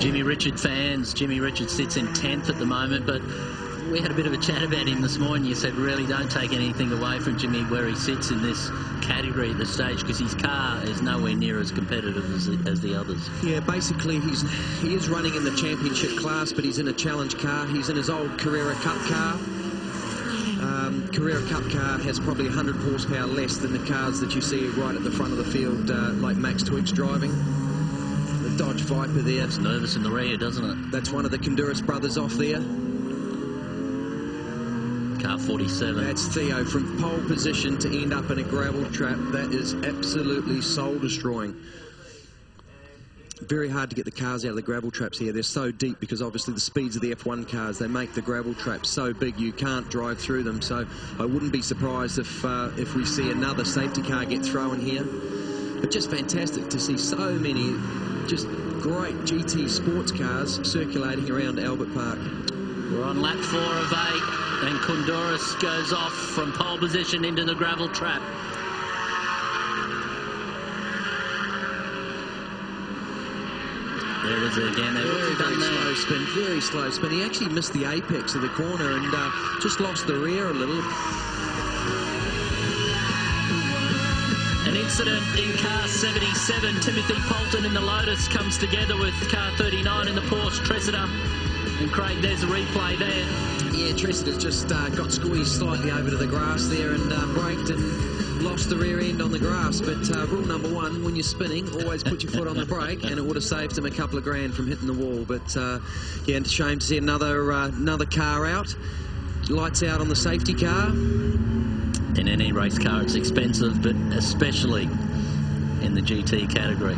Jimmy Richard fans. Jimmy Richard sits in 10th at the moment, but we had a bit of a chat about him this morning. You said, really don't take anything away from Jimmy where he sits in this category at this stage, because his car is nowhere near as competitive as the others. Yeah, basically he is running in the championship class, but he's in a challenge car. He's in his old Carrera Cup car. Carrera Cup car has probably 100 horsepower less than the cars that you see right at the front of the field, like Max Twig's driving. The Dodge Viper there. It's nervous in the rear, doesn't it? That's one of the Konduras brothers off there. Car 47. That's Theo from pole position to end up in a gravel trap. That is absolutely soul-destroying. Very hard to get the cars out of the gravel traps here. They're so deep because obviously the speeds of the F1 cars, they make the gravel traps so big you can't drive through them. So I wouldn't be surprised if we see another safety car get thrown here. But just fantastic to see so many just great GT sports cars circulating around Albert Park. We're on lap 4 of 8, and Konduras goes off from pole position into the gravel trap. There it is again. Very slow spin. He actually missed the apex of the corner and just lost the rear a little. An incident in car 77. Timothy Poulton in the Lotus comes together with car 39 in the Porsche Tressida. And Craig, there's a replay there. Yeah, Tressida's just got squeezed slightly over to the grass there and braked and lost the rear end on the grass. But rule number 1, when you're spinning, always put your foot on the brake, and it would have saved him a couple of grand from hitting the wall. But yeah, it's a shame to see another car out. Lights out on the safety car. In any race car, it's expensive, but especially in the GT category.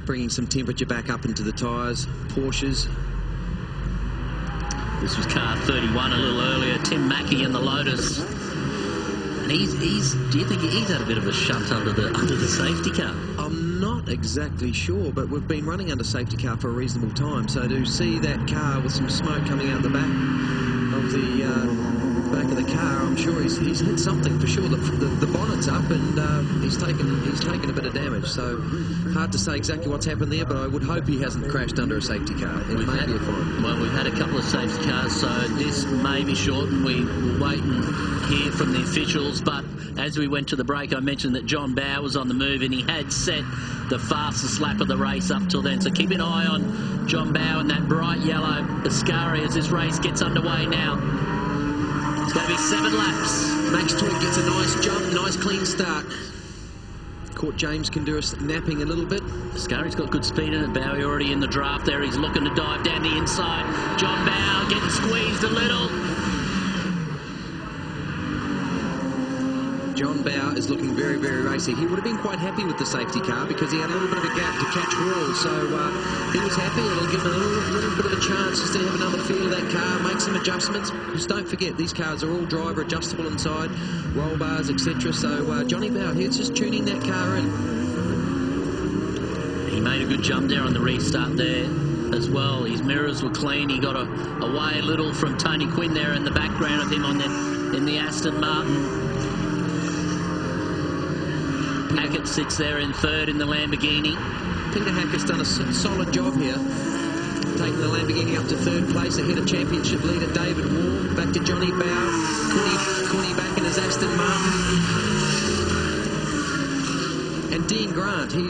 Bringing some temperature back up into the tyres. Porsches. This was car 31 a little earlier. Tim Mackey in the Lotus. And do you think he's had a bit of a shunt under the safety car? I'm not exactly sure, but we've been running under safety car for a reasonable time. So to see that car with some smoke coming out the back of the car, I'm sure he's hit something for sure. The bonnet's up and he's taken a bit of damage. So hard to say exactly what's happened there, but I would hope he hasn't crashed under a safety car. It may be a fine. Well, we've had a couple of safety cars, so this may be short, and we will wait and hear from the officials. But as we went to the break, I mentioned that John Bowe was on the move, and he had set the fastest lap of the race up till then. So keep an eye on John Bowe and that bright yellow Ascari as this race gets underway now. It's going to be 7 laps. Max Twig gets a nice jump, nice clean start. Caught James Konduras napping a little bit. Ascari's got good speed in it. Bowie already in the draft there. He's looking to dive down the inside. John Bowe getting squeezed a little. John Bowe is looking very, very racy. He would have been quite happy with the safety car because he had a little bit of a gap to catch Wall. So he was happy. It'll give him a little bit of a chance just to have another feel of that car, make some adjustments. Just don't forget, these cars are all driver adjustable inside, roll bars, etc. So Johnny Bowe, he's just tuning that car in. He made a good jump there on the restart there as well. His mirrors were clean. He got away a little from Tony Quinn there in the background of him in the Aston Martin. Hackett sits there in 3rd in the Lamborghini. Peter Hackett's done a solid job here, taking the Lamborghini up to 3rd place ahead of championship leader David Wall. Back to Johnny Bowe. Quinny back in his Aston Martin. And Dean Grant, he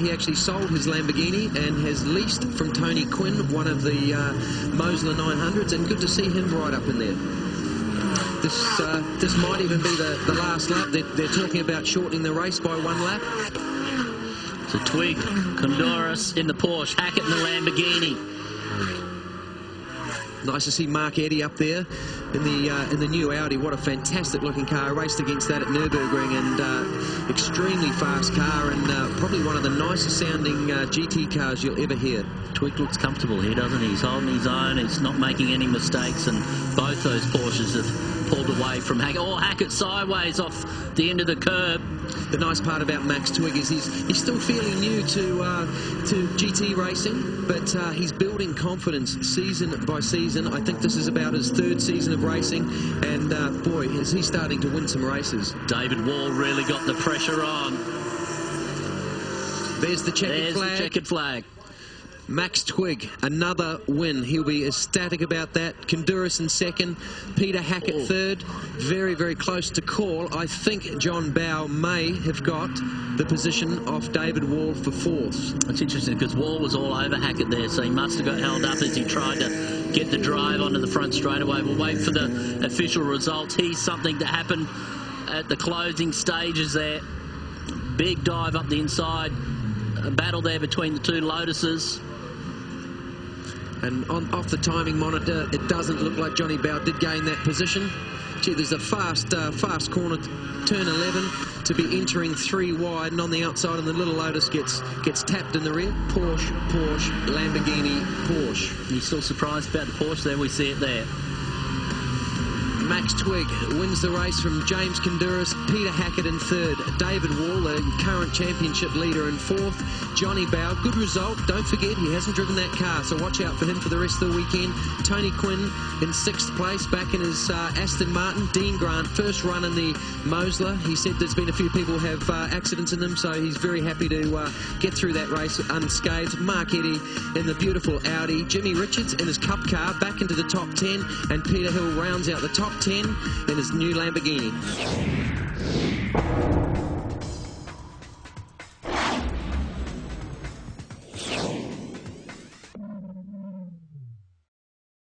actually sold his Lamborghini and has leased from Tony Quinn one of the Mosler 900s, and good to see him right up in there. This might even be the last lap. They're talking about shortening the race by 1 lap. So Twig, Konduras in the Porsche, Hackett in the Lamborghini. Nice to see Mark Eddy up there in the new Audi. What a fantastic looking car. I raced against that at Nürburgring, and extremely fast car, and probably one of the nicest sounding GT cars you'll ever hear. Twig looks comfortable here, doesn't he? He's holding his own. He's not making any mistakes, and both those Porsches have pulled away from Hackett. Oh, Hackett sideways off the end of the curb. The nice part about Max Twig is he's still fairly new to GT racing, but he's building confidence season by season. I think this is about his 3rd season of racing, and boy, is he starting to win some races. David Wall really got the pressure on. There's the checkered There's flag. the checkered flag. Max Twigg, another win. He'll be ecstatic about that. Kandouris in second. Peter Hackett third. Very, very close to call. I think John Bowe may have got the position off David Wall for fourth. It's interesting because Wall was all over Hackett there, so he must have got held up as he tried to get the drive onto the front straightaway. We'll wait for the official results. Here's something that happened at the closing stages there. Big dive up the inside. A battle there between the two Lotuses. And off the timing monitor, it doesn't look like Johnny Bowe did gain that position. Gee, there's a fast corner, turn 11, to be entering 3 wide, and on the outside, and the little Lotus gets tapped in the rear. Porsche, Lamborghini, Porsche. You still surprised about the Porsche there? We see it there. Max Twigg wins the race from James Kandouris. Peter Hackett in third. David Wall, the current championship leader, in fourth. Johnny Bowe, good result. Don't forget, he hasn't driven that car, so watch out for him for the rest of the weekend. Tony Quinn in sixth place, back in his Aston Martin. Dean Grant, first run in the Mosler. He said there's been a few people have accidents in them, so he's very happy to get through that race unscathed. Mark Eddy in the beautiful Audi. Jimmy Richards in his Cup car, back into the top 10, and Peter Hill rounds out the top 10 in his new Lamborghini.